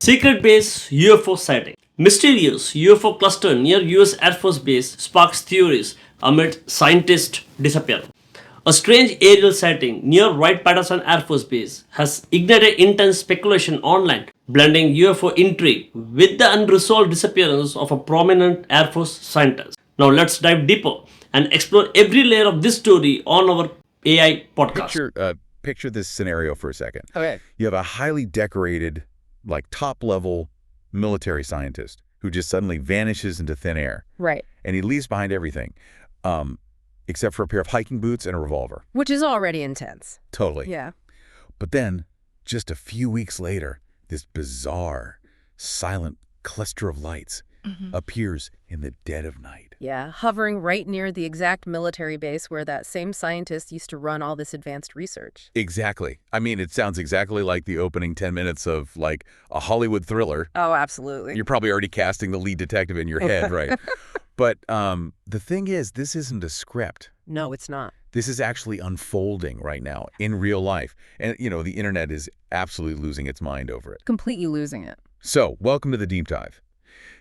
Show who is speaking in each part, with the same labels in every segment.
Speaker 1: Secret Base UFO sighting. Mysterious UFO cluster near US Air Force Base sparks theories amid scientist disappearance. A strange aerial sighting near Wright-Patterson Air Force Base has ignited intense speculation online, blending UFO intrigue with the unresolved disappearance of a prominent Air Force scientist. Now let's dive deeper and explore every layer of this story on our AI podcast.
Speaker 2: Picture this scenario for a second.
Speaker 3: Okay.
Speaker 2: You have a highly decorated, like top-level military scientist who just suddenly vanishes into thin air.
Speaker 3: Right.
Speaker 2: And he leaves behind everything, except for a pair of hiking boots and a revolver.
Speaker 3: Which is already intense.
Speaker 2: Totally.
Speaker 3: Yeah.
Speaker 2: But then, just a few weeks later, this bizarre, silent cluster of lights appears in the dead of night.
Speaker 3: Yeah, hovering right near the exact military base where that same scientist used to run all this advanced research.
Speaker 2: Exactly. I mean, it sounds exactly like the opening 10 minutes of, like, a Hollywood thriller.
Speaker 3: Oh, absolutely.
Speaker 2: You're probably already casting the lead detective in your head, right? But the thing is, this isn't a script.
Speaker 3: No, it's not.
Speaker 2: This is actually unfolding right now in real life. And, the internet is absolutely losing its mind over it.
Speaker 3: Completely losing it.
Speaker 2: So, welcome to the Deep Dive.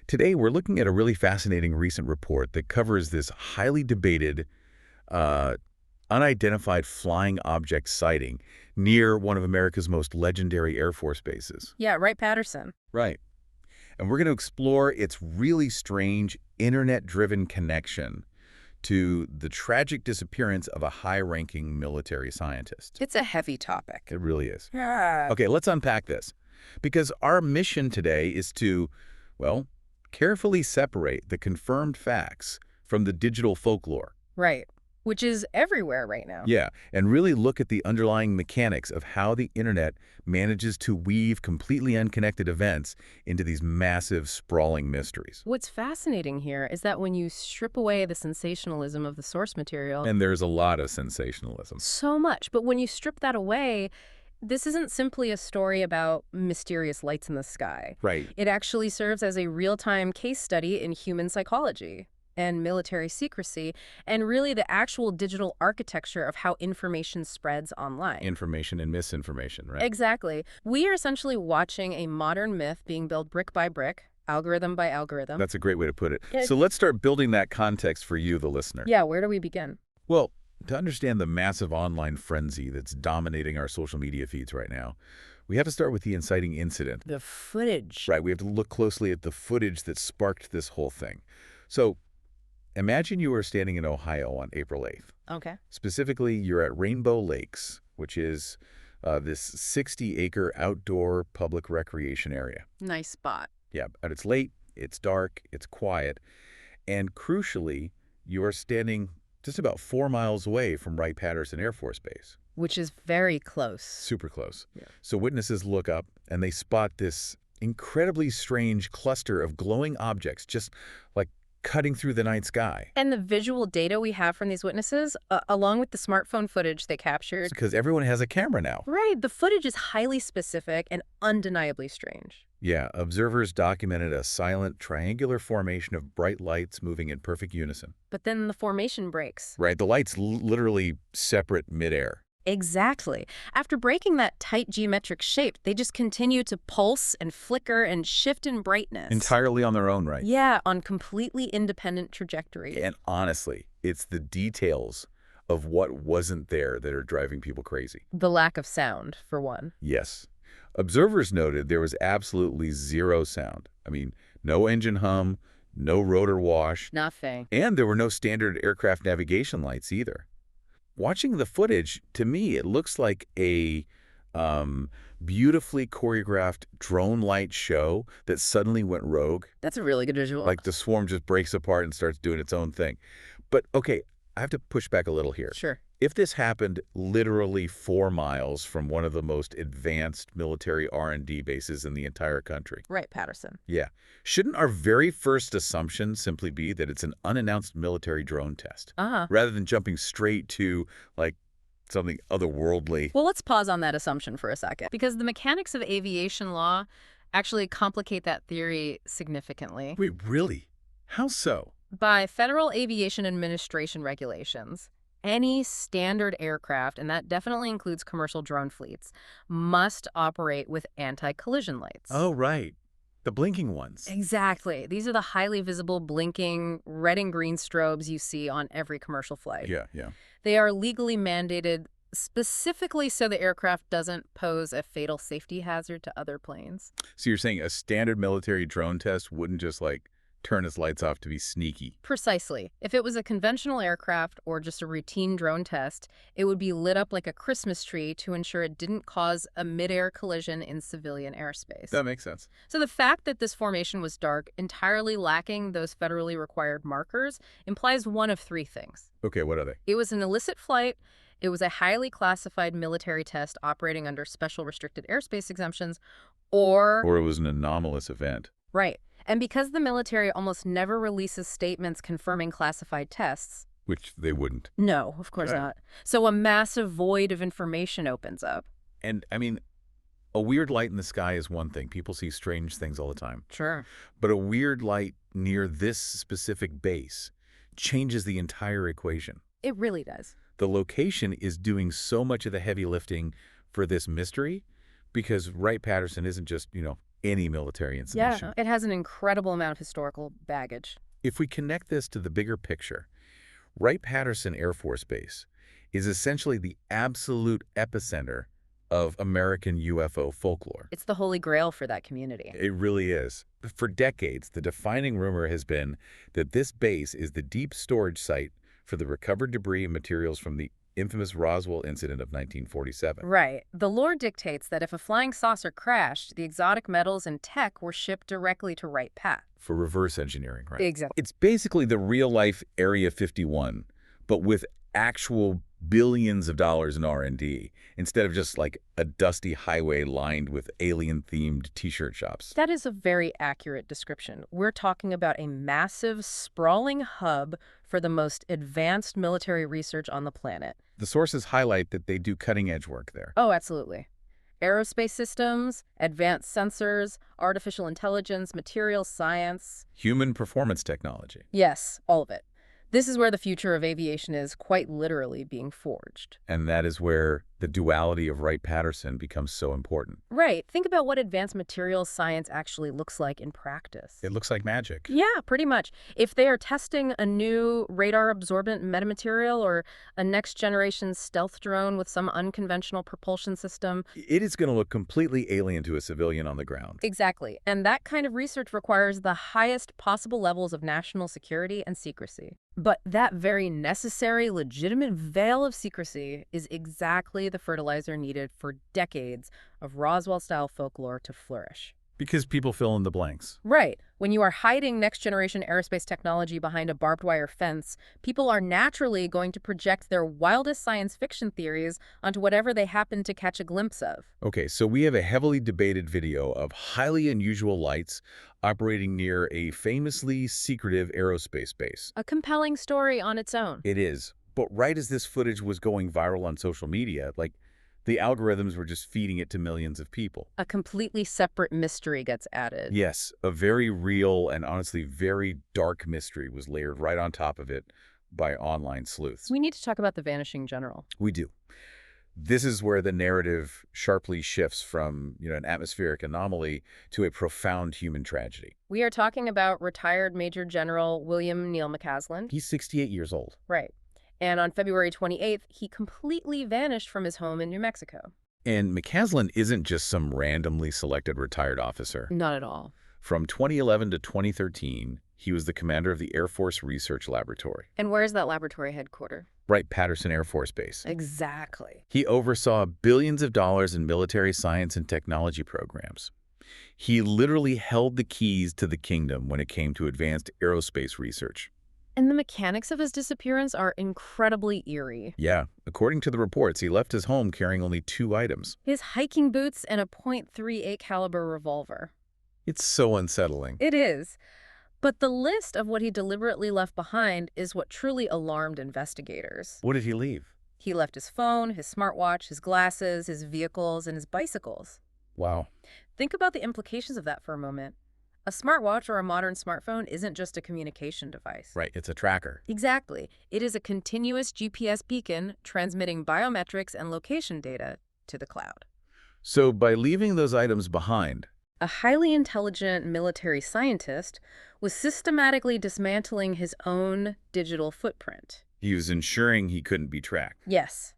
Speaker 2: Today, we're looking at a really fascinating recent report that covers this highly debated, unidentified flying object sighting near one of America's most legendary Air Force bases.
Speaker 3: Yeah, Wright-Patterson.
Speaker 2: Right. And we're going to explore its really strange, internet-driven connection to the tragic disappearance of a high-ranking military scientist.
Speaker 3: It's a heavy topic.
Speaker 2: It really is.
Speaker 3: Yeah.
Speaker 2: Okay, let's unpack this. Because our mission today is to, well, carefully separate the confirmed facts from the digital folklore.
Speaker 3: Right. Which is everywhere right now.
Speaker 2: Yeah, and really look at the underlying mechanics of how the internet manages to weave completely unconnected events into these massive, sprawling mysteries.
Speaker 3: What's fascinating here is that when you strip away the sensationalism of the source material,
Speaker 2: And there's a lot of sensationalism.
Speaker 3: so much, but when you strip that away, this isn't simply a story about mysterious lights in the sky.
Speaker 2: Right.
Speaker 3: It actually serves as a real-time case study in human psychology and military secrecy, and really the actual digital architecture of how information spreads online.
Speaker 2: Information and misinformation, right?
Speaker 3: Exactly. We are essentially watching a modern myth being built brick by brick, algorithm by algorithm.
Speaker 2: That's a great way to put it.
Speaker 3: Yeah.
Speaker 2: So let's start building that context for you, the listener.
Speaker 3: Yeah, where do we begin?
Speaker 2: Well, to understand the massive online frenzy that's dominating our social media feeds right now, we have to start with the inciting incident.
Speaker 3: The footage.
Speaker 2: Right, we have to look closely at the footage that sparked this whole thing. So, imagine you are standing in Ohio on April 8th.
Speaker 3: Okay.
Speaker 2: Specifically, you're at Rainbow Lakes, which is this 60-acre outdoor public recreation area.
Speaker 3: Nice spot.
Speaker 2: Yeah, and it's late, it's dark, it's quiet, and crucially, you are standing just about 4 miles away from Wright-Patterson Air Force Base.
Speaker 3: Which is very close.
Speaker 2: Super close.
Speaker 3: Yeah.
Speaker 2: So witnesses look up and they spot this incredibly strange cluster of glowing objects just like cutting through the night sky.
Speaker 3: And the visual data we have from these witnesses, along with the smartphone footage they captured.
Speaker 2: Because everyone has a camera now.
Speaker 3: Right, the footage is highly specific and undeniably strange.
Speaker 2: Yeah, observers documented a silent, triangular formation of bright lights moving in perfect unison.
Speaker 3: But then the formation breaks.
Speaker 2: Right, the lights literally separate midair.
Speaker 3: Exactly. After breaking that tight geometric shape, they just continue to pulse and flicker and shift in brightness.
Speaker 2: Entirely on their own, right?
Speaker 3: Yeah, on completely independent trajectories.
Speaker 2: And honestly, it's the details of what wasn't there that are driving people crazy.
Speaker 3: The lack of sound, for one.
Speaker 2: Yes. Observers noted there was absolutely zero sound. I mean, no engine hum, no rotor wash,
Speaker 3: Nothing.
Speaker 2: and there were no standard aircraft navigation lights either. Watching the footage, to me, it looks like a beautifully choreographed drone light show that suddenly went rogue.
Speaker 3: That's a really good visual.
Speaker 2: Like the swarm just breaks apart and starts doing its own thing. But, okay, I have to push back a little here.
Speaker 3: Sure.
Speaker 2: If this happened literally 4 miles from one of the most advanced military R&D bases in the entire country.
Speaker 3: Right, Patterson.
Speaker 2: Yeah. Shouldn't our very first assumption simply be that it's an unannounced military drone test?
Speaker 3: Uh-huh.
Speaker 2: Rather than jumping straight to, like, something otherworldly.
Speaker 3: Well, let's pause on that assumption for a second, because the mechanics of aviation law actually complicate that theory significantly.
Speaker 2: Wait, really? How so?
Speaker 3: By Federal Aviation Administration regulations, Any standard aircraft, and that definitely includes commercial drone fleets, must operate with anti-collision lights.
Speaker 2: Oh, right. The blinking ones.
Speaker 3: Exactly. These are the highly visible blinking red and green strobes you see on every commercial flight.
Speaker 2: Yeah, yeah.
Speaker 3: They are legally mandated specifically so the aircraft doesn't pose a fatal safety hazard to other planes.
Speaker 2: So you're saying a standard military drone test wouldn't just, like, turn its lights off to be sneaky?
Speaker 3: Precisely. If it was a conventional aircraft or just a routine drone test, it would be lit up like a Christmas tree to ensure it didn't cause a mid-air collision in civilian airspace.
Speaker 2: That makes sense.
Speaker 3: So the fact that this formation was dark, entirely lacking those federally required markers, implies one of three things.
Speaker 2: Okay, what are they?
Speaker 3: It was an illicit flight, it was a highly classified military test operating under special restricted airspace exemptions, or
Speaker 2: Or it was an anomalous event.
Speaker 3: right. And because the military almost never releases statements confirming classified tests,
Speaker 2: Which they wouldn't.
Speaker 3: no, of course
Speaker 2: Right.
Speaker 3: not. So a massive void of information opens up.
Speaker 2: And, I mean, a weird light in the sky is one thing. People see strange things all the time.
Speaker 3: Sure.
Speaker 2: But a weird light near this specific base changes the entire equation.
Speaker 3: It really does.
Speaker 2: The location is doing so much of the heavy lifting for this mystery because Wright-Patterson isn't just, any military installation.
Speaker 3: Yeah, it has an incredible amount of historical baggage.
Speaker 2: If we connect this to the bigger picture, Wright-Patterson Air Force Base is essentially the absolute epicenter of American UFO folklore.
Speaker 3: It's the holy grail for that community.
Speaker 2: It really is. For decades, the defining rumor has been that this base is the deep storage site for the recovered debris and materials from the infamous Roswell incident of 1947.
Speaker 3: Right. The lore dictates that if a flying saucer crashed, the exotic metals and tech were shipped directly to Wright-Pat.
Speaker 2: For reverse engineering, right?
Speaker 3: Exactly.
Speaker 2: It's basically the real-life Area 51, but with actual billions of dollars in R&D, instead of just like a dusty highway lined with alien-themed T-shirt shops.
Speaker 3: That is a very accurate description. We're talking about a massive, sprawling hub for the most advanced military research on the planet.
Speaker 2: The sources highlight that they do cutting-edge work there.
Speaker 3: Oh, absolutely. Aerospace systems, advanced sensors, artificial intelligence, materials science.
Speaker 2: Human performance technology.
Speaker 3: Yes, all of it. This is where the future of aviation is quite literally being forged.
Speaker 2: And that is where the duality of Wright-Patterson becomes so important.
Speaker 3: Right. Think about what advanced materials science actually looks like in practice.
Speaker 2: It looks like magic.
Speaker 3: Yeah, pretty much. If they are testing a new radar-absorbent metamaterial or a next-generation stealth drone with some unconventional propulsion system.
Speaker 2: It is going to look completely alien to a civilian on the ground.
Speaker 3: Exactly. And that kind of research requires the highest possible levels of national security and secrecy. But that very necessary, legitimate veil of secrecy is exactly the fertilizer needed for decades of Roswell-style folklore to flourish.
Speaker 2: Because people fill in the blanks.
Speaker 3: Right. When you are hiding next-generation aerospace technology behind a barbed wire fence, people are naturally going to project their wildest science fiction theories onto whatever they happen to catch a glimpse of.
Speaker 2: Okay, so we have a heavily debated video of highly unusual lights operating near a famously secretive aerospace base.
Speaker 3: A compelling story on its own.
Speaker 2: It is. But right as this footage was going viral on social media, the algorithms were just feeding it to millions of people.
Speaker 3: A completely separate mystery gets added.
Speaker 2: Yes, a very real and honestly very dark mystery was layered right on top of it by online sleuths.
Speaker 3: We need to talk about the Vanishing General.
Speaker 2: We do. This is where the narrative sharply shifts from, an atmospheric anomaly to a profound human tragedy.
Speaker 3: We are talking about retired Major General William Neal McCasland.
Speaker 2: He's 68 years old.
Speaker 3: Right. And on February 28th, he completely vanished from his home in New Mexico.
Speaker 2: And McCasland isn't just some randomly selected retired officer.
Speaker 3: Not at all.
Speaker 2: From 2011 to 2013, he was the commander of the Air Force Research Laboratory.
Speaker 3: And where is that laboratory headquartered?
Speaker 2: Wright-Patterson Air Force Base.
Speaker 3: Exactly.
Speaker 2: He oversaw billions of dollars in military science and technology programs. He literally held the keys to the kingdom when it came to advanced aerospace research.
Speaker 3: And the mechanics of his disappearance are incredibly eerie.
Speaker 2: Yeah, according to the reports, he left his home carrying only 2 items.
Speaker 3: His hiking boots and a .38 caliber revolver.
Speaker 2: It's so unsettling.
Speaker 3: It is. But the list of what he deliberately left behind is what truly alarmed investigators.
Speaker 2: What did he leave?
Speaker 3: He left his phone, his smartwatch, his glasses, his vehicles, and his bicycles.
Speaker 2: Wow.
Speaker 3: Think about the implications of that for a moment. A smartwatch or a modern smartphone isn't just a communication device.
Speaker 2: Right, it's a tracker.
Speaker 3: Exactly. It is a continuous GPS beacon transmitting biometrics and location data to the cloud.
Speaker 2: So by leaving those items behind,
Speaker 3: A highly intelligent military scientist was systematically dismantling his own digital footprint.
Speaker 2: he was ensuring he couldn't be tracked.
Speaker 3: Yes.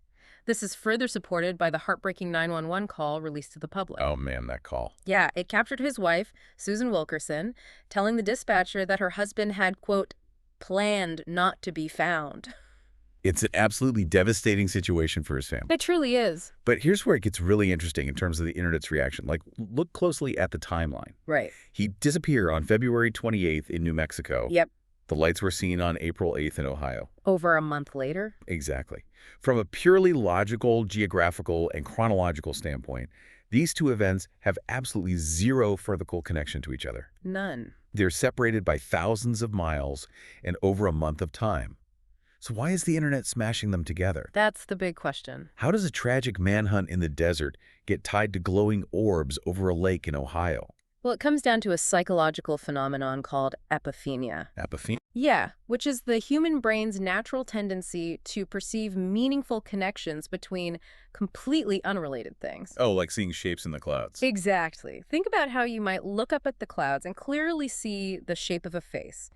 Speaker 3: This is further supported by the heartbreaking 911 call released to the public.
Speaker 2: Oh man, that call.
Speaker 3: Yeah, it captured his wife, Susan Wilkerson, telling the dispatcher that her husband had, quote, planned not to be found.
Speaker 2: It's an absolutely devastating situation for his family.
Speaker 3: It truly is.
Speaker 2: But here's where it gets really interesting in terms of the internet's reaction. Like, look closely at the timeline.
Speaker 3: Right.
Speaker 2: He'd disappear on February 28th in New Mexico.
Speaker 3: Yep.
Speaker 2: The lights were seen on April 8th in Ohio.
Speaker 3: Over a month later?
Speaker 2: Exactly. From a purely logical, geographical, and chronological standpoint, these two events have absolutely zero vertical connection to each other.
Speaker 3: None.
Speaker 2: They're separated by thousands of miles and over a month of time. So why is the internet smashing them together?
Speaker 3: That's the big question.
Speaker 2: How does a tragic manhunt in the desert get tied to glowing orbs over a lake in Ohio?
Speaker 3: Well, it comes down to a psychological phenomenon called epiphenia.
Speaker 2: Epiphania?
Speaker 3: Yeah, which is the human brain's natural tendency to perceive meaningful connections between completely unrelated things.
Speaker 2: Oh, like seeing shapes in the clouds.
Speaker 3: Exactly. Think about how you might look up at the clouds and clearly see the shape of a face.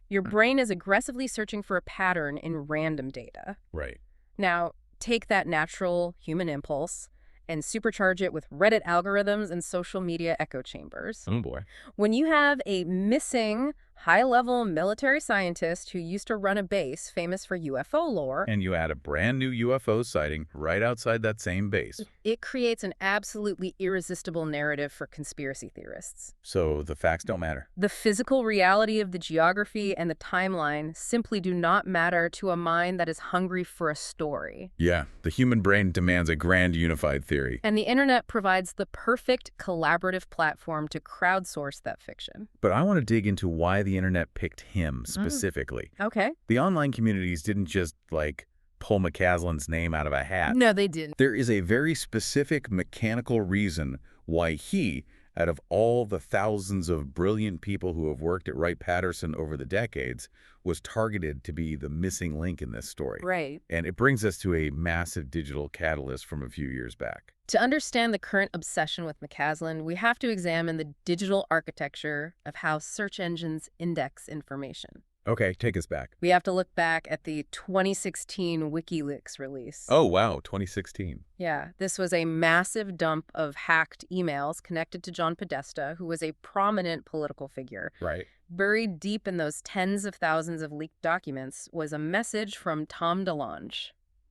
Speaker 3: Your brain is aggressively searching for a pattern in random data.
Speaker 2: Right.
Speaker 3: Now, take that natural human impulse and supercharge it with Reddit algorithms and social media echo chambers.
Speaker 2: Oh boy.
Speaker 3: When you have a missing high-level military scientist who used to run a base famous for UFO lore,
Speaker 2: And you add a brand new UFO sighting right outside that same base.
Speaker 3: it creates an absolutely irresistible narrative for conspiracy theorists.
Speaker 2: So the facts don't matter.
Speaker 3: The physical reality of the geography and the timeline simply do not matter to a mind that is hungry for a story.
Speaker 2: Yeah, the human brain demands a grand unified theory.
Speaker 3: And the internet provides the perfect collaborative platform to crowdsource that fiction.
Speaker 2: But I want to dig into why the internet picked him specifically.
Speaker 3: Okay.
Speaker 2: The online communities didn't just, like, pull McCasland's name out of a hat.
Speaker 3: No, they didn't.
Speaker 2: There is a very specific mechanical reason why he, out of all the thousands of brilliant people who have worked at Wright-Patterson over the decades, was targeted to be the missing link in this story.
Speaker 3: Right.
Speaker 2: And it brings us to a massive digital catalyst from a few years back.
Speaker 3: To understand the current obsession with McCasland, we have to examine the digital architecture of how search engines index information.
Speaker 2: Okay, take us back.
Speaker 3: We have to look back at the 2016 WikiLeaks release.
Speaker 2: Oh, wow, 2016.
Speaker 3: Yeah, this was a massive dump of hacked emails connected to John Podesta, who was a prominent political figure.
Speaker 2: Right.
Speaker 3: Buried deep in those tens of thousands of leaked documents was a message from Tom DeLonge.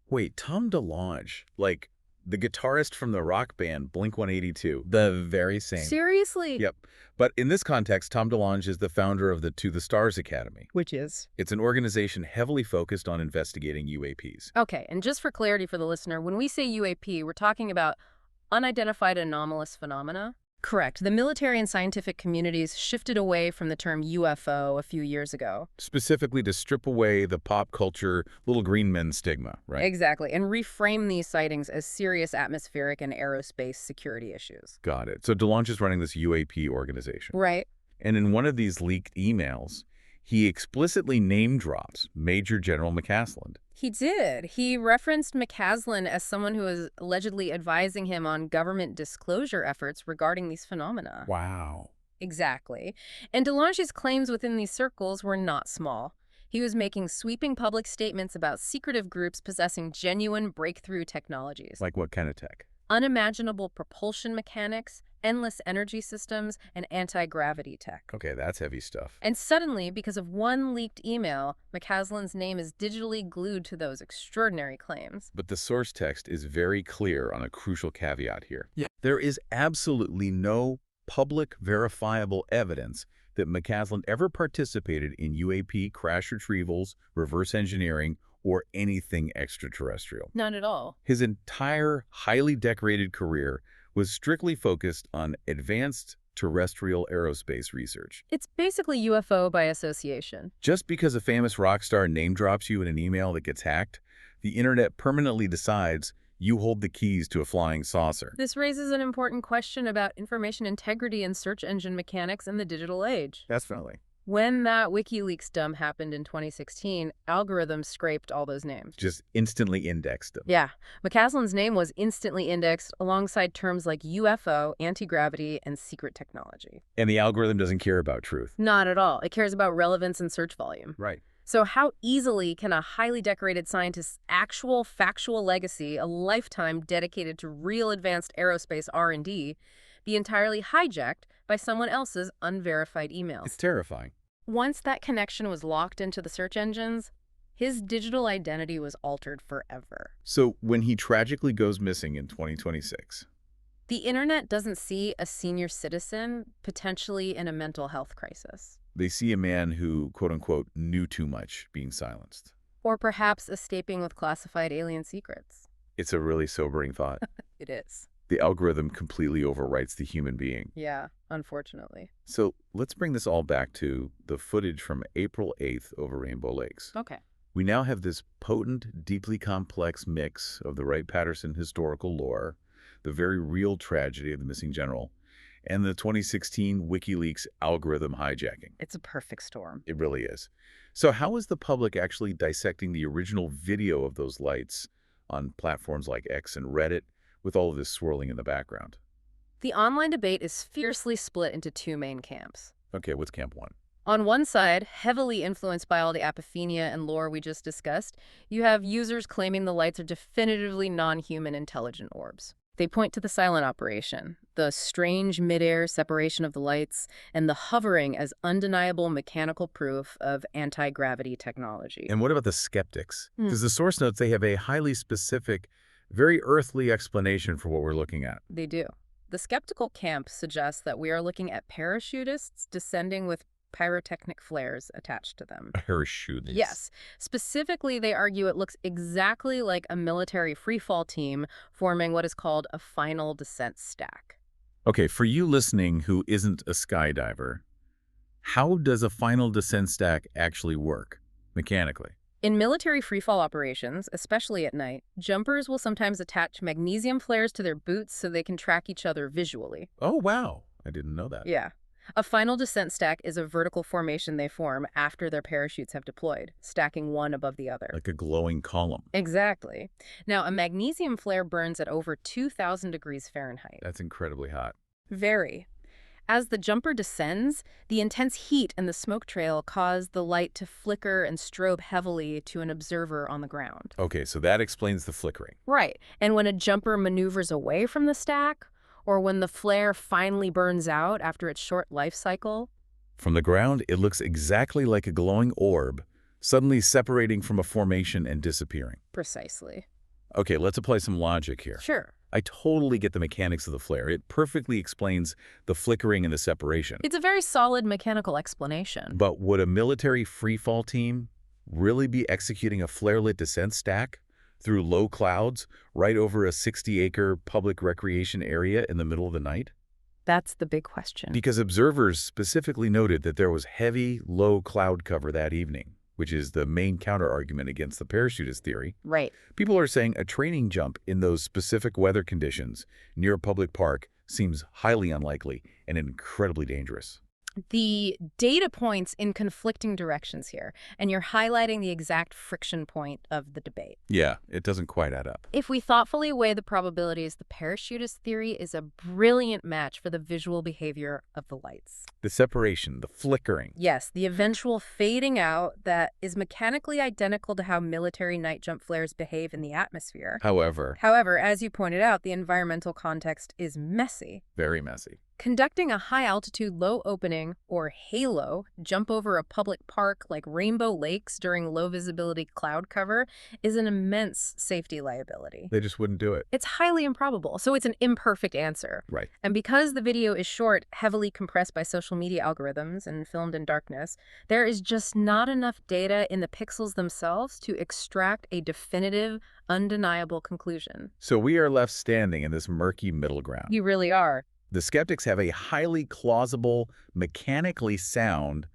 Speaker 2: Wait, Tom DeLonge, like the guitarist from the rock band Blink-182, the very same.
Speaker 3: Seriously?
Speaker 2: Yep. But in this context, Tom DeLonge is the founder of the To the Stars Academy.
Speaker 3: Which is?
Speaker 2: It's an organization heavily focused on investigating UAPs.
Speaker 3: Okay, and just for clarity for the listener, when we say UAP, we're talking about unidentified anomalous phenomena. Correct. The military and scientific communities shifted away from the term UFO a few years ago.
Speaker 2: Specifically to strip away the pop culture little green men stigma, right?
Speaker 3: Exactly, and reframe these sightings as serious atmospheric and aerospace security issues.
Speaker 2: Got it. So DeLonge is running this UAP organization.
Speaker 3: Right.
Speaker 2: And in one of these leaked emails, he explicitly name drops Major General McCasland.
Speaker 3: He did. He referenced McCasland as someone who was allegedly advising him on government disclosure efforts regarding these phenomena.
Speaker 2: Wow.
Speaker 3: Exactly. And DeLonge's claims within these circles were not small. He was making sweeping public statements about secretive groups possessing genuine breakthrough technologies.
Speaker 2: Like what kind of tech?
Speaker 3: Unimaginable propulsion mechanics, endless energy systems, and anti-gravity tech.
Speaker 2: Okay, that's heavy stuff.
Speaker 3: And suddenly, because of one leaked email, McCasland's name is digitally glued to those extraordinary claims.
Speaker 2: But the source text is very clear on a crucial caveat here.
Speaker 1: Yeah.
Speaker 2: There is absolutely no public verifiable evidence that McCasland ever participated in UAP crash retrievals, reverse engineering, or anything extraterrestrial.
Speaker 3: Not at all.
Speaker 2: His entire highly decorated career was strictly focused on advanced terrestrial aerospace research.
Speaker 3: It's basically UFO by association.
Speaker 2: Just because a famous rock star name drops you in an email that gets hacked, the internet permanently decides you hold the keys to a flying saucer.
Speaker 3: This raises an important question about information integrity and search engine mechanics in the digital age.
Speaker 2: Definitely.
Speaker 3: When that WikiLeaks dump happened in 2016, algorithms scraped all those names.
Speaker 2: Just instantly indexed them.
Speaker 3: Yeah, McCasland's name was instantly indexed alongside terms like UFO, anti-gravity, and secret technology.
Speaker 2: And the algorithm doesn't care about truth.
Speaker 3: Not at all. It cares about relevance and search volume.
Speaker 2: Right.
Speaker 3: So how easily can a highly decorated scientist's actual factual legacy, a lifetime dedicated to real advanced aerospace R&D, be entirely hijacked by someone else's unverified emails?
Speaker 2: It's terrifying.
Speaker 3: Once that connection was locked into the search engines, his digital identity was altered forever.
Speaker 2: So when he tragically goes missing in 2026,
Speaker 3: The internet doesn't see a senior citizen potentially in a mental health crisis,
Speaker 2: they see a man who, quote-unquote, knew too much being silenced.
Speaker 3: or perhaps escaping with classified alien secrets.
Speaker 2: It's a really sobering thought.
Speaker 3: It is.
Speaker 2: The algorithm completely overwrites the human being.
Speaker 3: Yeah, unfortunately.
Speaker 2: So let's bring this all back to the footage from April 8th over Rainbow Lakes.
Speaker 3: Okay.
Speaker 2: We now have this potent, deeply complex mix of the Wright-Patterson historical lore, the very real tragedy of the missing general, and the 2016 WikiLeaks algorithm hijacking.
Speaker 3: It's a perfect storm.
Speaker 2: It really is. So how is the public actually dissecting the original video of those lights on platforms like X and Reddit with all of this swirling in the background?
Speaker 3: The online debate is fiercely split into two main camps.
Speaker 2: Okay, what's camp one?
Speaker 3: On one side, heavily influenced by all the apophenia and lore we just discussed, you have users claiming the lights are definitively non-human intelligent orbs. They point to the silent operation, the strange midair separation of the lights, and the hovering as undeniable mechanical proof of anti-gravity technology.
Speaker 2: And what about the skeptics? Because the source notes they have a highly specific, very earthly explanation for what we're looking at.
Speaker 3: They do. The skeptical camp suggests that we are looking at parachutists descending with pyrotechnic flares attached to them.
Speaker 2: Parachute.
Speaker 3: Yes. Specifically, they argue it looks exactly like a military freefall team forming what is called a final descent stack.
Speaker 2: Okay, for you listening who isn't a skydiver, how does a final descent stack actually work mechanically?
Speaker 3: In military freefall operations, especially at night, jumpers will sometimes attach magnesium flares to their boots so they can track each other visually.
Speaker 2: Oh, wow. I didn't know that.
Speaker 3: Yeah. A final descent stack is a vertical formation they form after their parachutes have deployed, stacking one above the other.
Speaker 2: Like a glowing column.
Speaker 3: Exactly. Now, a magnesium flare burns at over 2,000 degrees Fahrenheit.
Speaker 2: That's incredibly hot.
Speaker 3: Very. As the jumper descends, the intense heat and the smoke trail cause the light to flicker and strobe heavily to an observer on the ground.
Speaker 2: Okay, so that explains the flickering.
Speaker 3: Right. And when a jumper maneuvers away from the stack, or when the flare finally burns out after its short life cycle,
Speaker 2: From the ground, it looks exactly like a glowing orb, suddenly separating from a formation and disappearing.
Speaker 3: precisely.
Speaker 2: Okay, let's apply some logic here.
Speaker 3: Sure.
Speaker 2: I totally get the mechanics of the flare. It perfectly explains the flickering and the separation.
Speaker 3: It's a very solid mechanical explanation.
Speaker 2: But would a military freefall team really be executing a flare-lit descent stack through low clouds right over a 60-acre public recreation area in the middle of the night?
Speaker 3: That's the big question.
Speaker 2: Because observers specifically noted that there was heavy, low cloud cover that evening, which is the main counter-argument against the parachutist theory.
Speaker 3: Right.
Speaker 2: People are saying a training jump in those specific weather conditions near a public park seems highly unlikely and incredibly dangerous.
Speaker 3: The data points in conflicting directions here, and you're highlighting the exact friction point of the debate.
Speaker 2: Yeah, it doesn't quite add up.
Speaker 3: If we thoughtfully weigh the probabilities, the parachutist theory is a brilliant match for the visual behavior of the lights.
Speaker 2: The separation, the flickering.
Speaker 3: Yes, the eventual fading out that is mechanically identical to how military night jump flares behave in the atmosphere.
Speaker 2: However,
Speaker 3: However, as you pointed out, the environmental context is messy.
Speaker 2: very messy.
Speaker 3: Conducting a high-altitude, low-opening, or HALO, jump over a public park like Rainbow Lakes during low-visibility cloud cover is an immense safety liability.
Speaker 2: They just wouldn't do it.
Speaker 3: It's highly improbable, so it's an imperfect answer.
Speaker 2: Right.
Speaker 3: And because the video is short, heavily compressed by social media algorithms, and filmed in darkness, there is just not enough data in the pixels themselves to extract a definitive, undeniable conclusion.
Speaker 2: So we are left standing in this murky middle ground.
Speaker 3: You really are.
Speaker 2: The skeptics have a highly plausible, mechanically sound,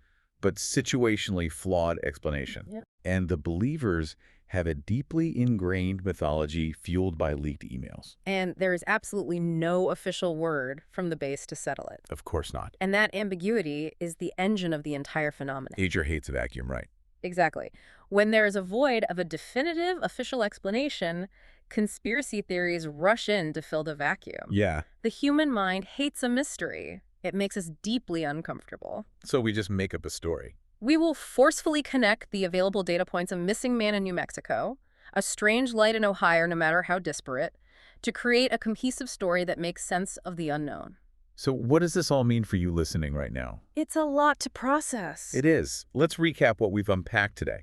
Speaker 2: but situationally flawed explanation.
Speaker 3: Yep.
Speaker 2: And the believers have a deeply ingrained mythology fueled by leaked emails.
Speaker 3: And there is absolutely no official word from the base to settle it.
Speaker 2: Of course not.
Speaker 3: And that ambiguity is the engine of the entire phenomenon.
Speaker 2: Nature hates a vacuum, right?
Speaker 3: Exactly. When there is a void of a definitive official explanation, conspiracy theories rush in to fill the vacuum.
Speaker 2: Yeah.
Speaker 3: The human mind hates a mystery. It makes us deeply uncomfortable.
Speaker 2: So we just make up a story.
Speaker 3: We will forcefully connect the available data points of missing man in New Mexico, a strange light in Ohio, no matter how disparate, to create a cohesive story that makes sense of the unknown.
Speaker 2: So what does this all mean for you listening right now?
Speaker 3: It's a lot to process.
Speaker 2: It is. Let's recap what we've unpacked today.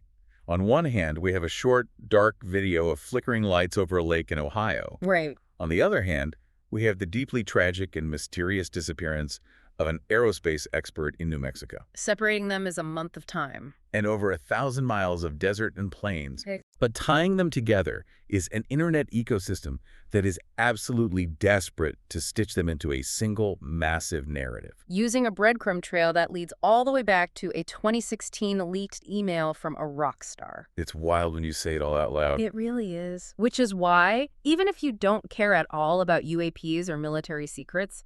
Speaker 2: On one hand, we have a short, dark video of flickering lights over a lake in Ohio.
Speaker 3: Right.
Speaker 2: On the other hand, we have the deeply tragic and mysterious disappearance of an aerospace expert in New Mexico.
Speaker 3: Separating them is a month of time.
Speaker 2: And over 1,000 miles of desert and plains.
Speaker 3: Okay.
Speaker 2: But tying them together is an internet ecosystem that is absolutely desperate to stitch them into a single massive narrative.
Speaker 3: Using a breadcrumb trail that leads all the way back to a 2016 leaked email from a rock star.
Speaker 2: It's wild when you say it all out loud.
Speaker 3: It really is. Which is why, even if you don't care at all about UAPs or military secrets,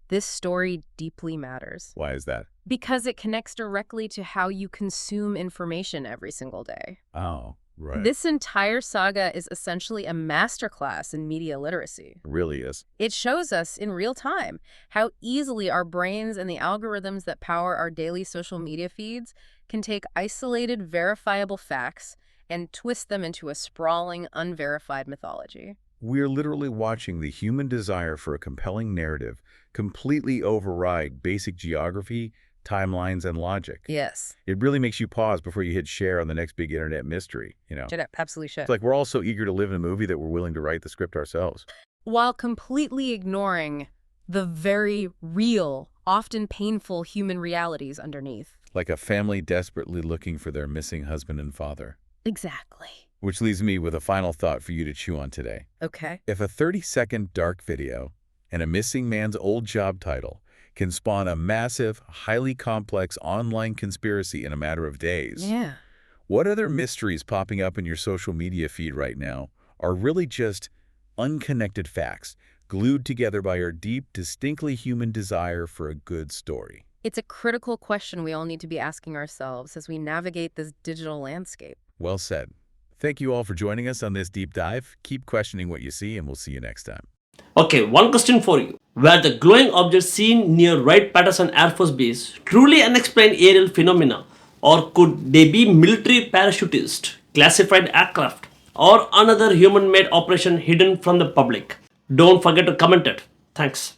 Speaker 3: this story deeply matters.
Speaker 2: Why is that?
Speaker 3: Because it connects directly to how you consume information every single day.
Speaker 2: Oh, right.
Speaker 3: This entire saga is essentially a masterclass in media literacy.
Speaker 2: It really is.
Speaker 3: It shows us in real time how easily our brains and the algorithms that power our daily social media feeds can take isolated, verifiable facts and twist them into a sprawling, unverified mythology.
Speaker 2: We're literally watching the human desire for a compelling narrative completely override basic geography, timelines, and logic.
Speaker 3: Yes.
Speaker 2: It really makes you pause before you hit share on the next big internet mystery, you know?
Speaker 3: Should absolutely should.
Speaker 2: It's like we're all so eager to live in a movie that we're willing to write the script ourselves.
Speaker 3: While completely ignoring the very real, often painful human realities underneath.
Speaker 2: Like a family desperately looking for their missing husband and father.
Speaker 3: Exactly.
Speaker 2: Which leaves me with a final thought for you to chew on today.
Speaker 3: Okay.
Speaker 2: If a 30-second dark video and a missing man's old job title can spawn a massive, highly complex online conspiracy in a matter of days,
Speaker 3: Yeah.
Speaker 2: what other mysteries popping up in your social media feed right now are really just unconnected facts glued together by our deep, distinctly human desire for a good story?
Speaker 3: It's a critical question we all need to be asking ourselves as we navigate this digital landscape.
Speaker 2: Well said. Thank you all for joining us on this deep dive. Keep questioning what you see, and we'll see you next time.
Speaker 1: Okay, one question for you. Were the glowing objects seen near Wright-Patterson Air Force Base truly unexplained aerial phenomena, or could they be military parachutists, classified aircraft, or another human-made operation hidden from the public? Don't forget to comment it. Thanks.